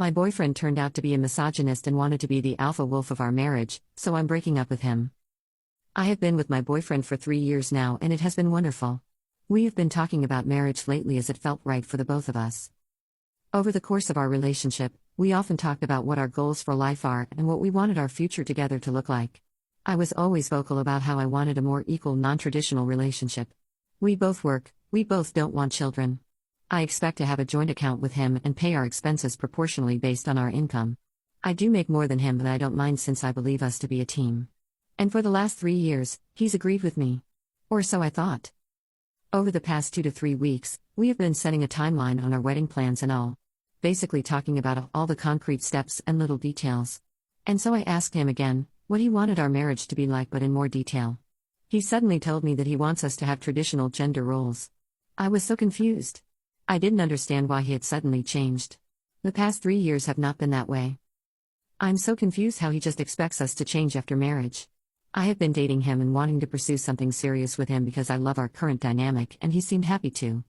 My boyfriend turned out to be a misogynist and wanted to be the alpha wolf of our marriage, so I'm breaking up with him. I have been with my boyfriend for 3 years now and it has been wonderful. We have been talking about marriage lately as it felt right for the both of us. Over the course of our relationship, we often talked about what our goals for life are and what we wanted our future together to look like. I was always vocal about how I wanted a more equal, non-traditional relationship. We both work, we both don't want children. I expect to have a joint account with him and pay our expenses proportionally based on our income. I do make more than him, but I don't mind since I believe us to be a team. And for the last 3 years, he's agreed with me. Or so I thought. Over the past 2 to 3 weeks, we have been setting a timeline on our wedding plans and all. Basically talking about all the concrete steps and little details. And so I asked him again, what he wanted our marriage to be like but in more detail. He suddenly told me that he wants us to have traditional gender roles. I was so confused. I didn't understand why he had suddenly changed. The past 3 years have not been that way. I'm so confused how he just expects us to change after marriage. I have been dating him and wanting to pursue something serious with him because I love our current dynamic and he seemed happy to.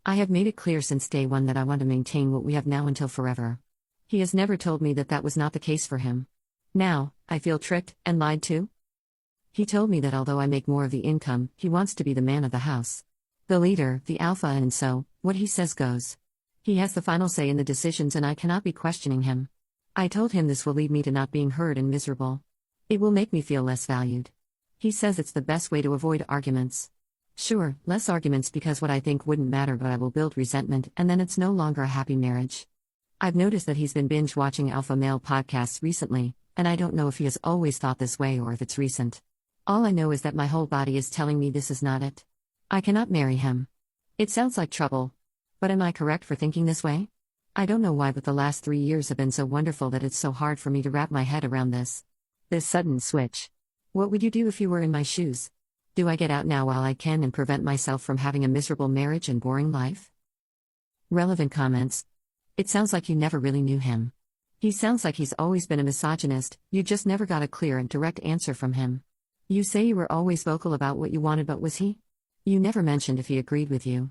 I have made it clear since day one that I want to maintain what we have now until forever. He has never told me that that was not the case for him. Now, I feel tricked and lied to? He told me that although I make more of the income, he wants to be the man of the house. The leader, the alpha, and so, what he says goes. He has the final say in the decisions and I cannot be questioning him. I told him this will lead me to not being heard and miserable. It will make me feel less valued. He says it's the best way to avoid arguments. Sure, less arguments because what I think wouldn't matter, but I will build resentment and then it's no longer a happy marriage. I've noticed that he's been binge watching alpha male podcasts recently, and I don't know if he has always thought this way or if it's recent. All I know is that my whole body is telling me this is not it. I cannot marry him. It sounds like trouble. But am I correct for thinking this way? I don't know why, but the last 3 years have been so wonderful that it's so hard for me to wrap my head around this. This sudden switch. What would you do if you were in my shoes? Do I get out now while I can and prevent myself from having a miserable marriage and boring life? Relevant comments. It sounds like you never really knew him. He sounds like he's always been a misogynist, you just never got a clear and direct answer from him. You say you were always vocal about what you wanted, but was he? You never mentioned if he agreed with you.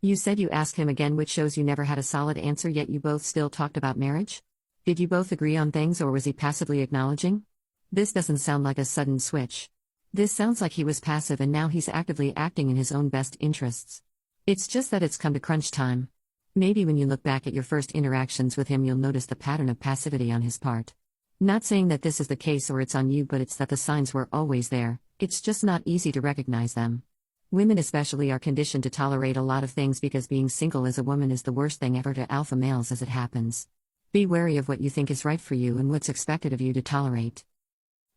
You said you asked him again, which shows you never had a solid answer, yet you both still talked about marriage? Did you both agree on things, or was he passively acknowledging? This doesn't sound like a sudden switch. This sounds like he was passive and now he's actively acting in his own best interests. It's just that it's come to crunch time. Maybe when you look back at your first interactions with him, you'll notice the pattern of passivity on his part. Not saying that this is the case or it's on you, but it's that the signs were always there, it's just not easy to recognize them. Women especially are conditioned to tolerate a lot of things because being single as a woman is the worst thing ever to alpha males as it happens. Be wary of what you think is right for you and what's expected of you to tolerate.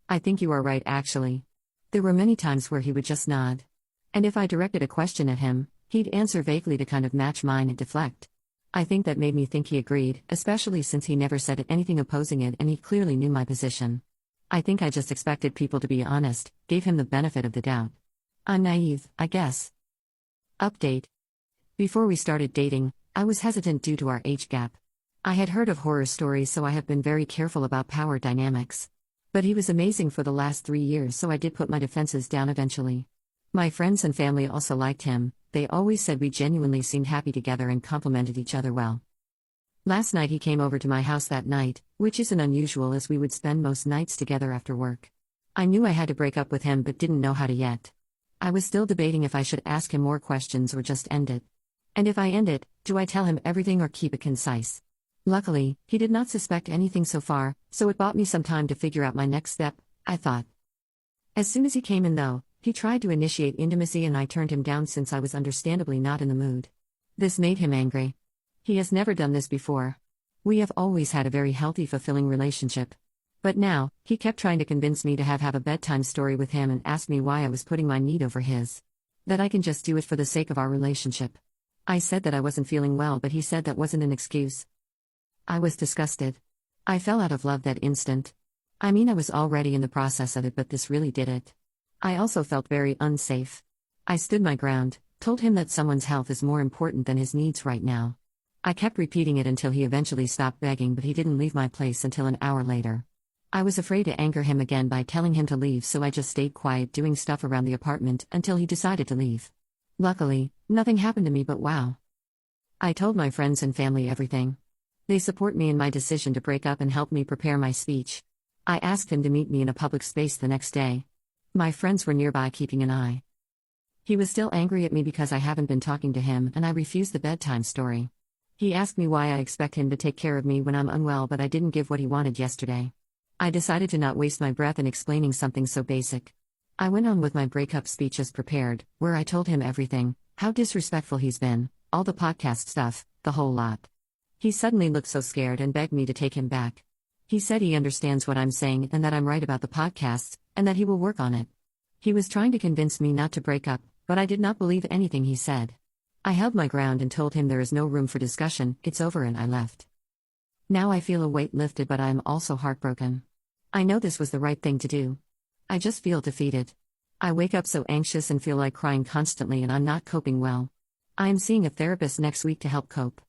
I think you are right, actually. There were many times where he would just nod. And if I directed a question at him, he'd answer vaguely to kind of match mine and deflect. I think that made me think he agreed, especially since he never said anything opposing it and he clearly knew my position. I think I just expected people to be honest, gave him the benefit of the doubt. I'm naive, I guess. Update. Before we started dating, I was hesitant due to our age gap. I had heard of horror stories, so I have been very careful about power dynamics. But he was amazing for the last 3 years, so I did put my defenses down eventually. My friends and family also liked him, they always said we genuinely seemed happy together and complimented each other well. Last night he came over to my house that night, which isn't unusual as we would spend most nights together after work. I knew I had to break up with him but didn't know how to yet. I was still debating if I should ask him more questions or just end it. And if I end it, do I tell him everything or keep it concise? Luckily, he did not suspect anything so far, so it bought me some time to figure out my next step, I thought. As soon as he came in though, he tried to initiate intimacy and I turned him down since I was understandably not in the mood. This made him angry. He has never done this before. We have always had a very healthy, fulfilling relationship. But now, he kept trying to convince me to have a bedtime story with him and asked me why I was putting my need over his. That I can just do it for the sake of our relationship. I said that I wasn't feeling well, but he said that wasn't an excuse. I was disgusted. I fell out of love that instant. I mean, I was already in the process of it, but this really did it. I also felt very unsafe. I stood my ground, told him that someone's health is more important than his needs right now. I kept repeating it until he eventually stopped begging, but he didn't leave my place until an hour later. I was afraid to anger him again by telling him to leave, so I just stayed quiet doing stuff around the apartment until he decided to leave. Luckily, nothing happened to me, but wow. I told my friends and family everything. They support me in my decision to break up and help me prepare my speech. I asked him to meet me in a public space the next day. My friends were nearby keeping an eye. He was still angry at me because I haven't been talking to him and I refused the bedtime story. He asked me why I expect him to take care of me when I'm unwell, but I didn't give what he wanted yesterday. I decided to not waste my breath in explaining something so basic. I went on with my breakup speech as prepared, where I told him everything, how disrespectful he's been, all the podcast stuff, the whole lot. He suddenly looked so scared and begged me to take him back. He said he understands what I'm saying and that I'm right about the podcasts, and that he will work on it. He was trying to convince me not to break up, but I did not believe anything he said. I held my ground and told him there is no room for discussion, it's over, and I left. Now I feel a weight lifted, but I am also heartbroken. I know this was the right thing to do. I just feel defeated. I wake up so anxious and feel like crying constantly, and I'm not coping well. I am seeing a therapist next week to help cope.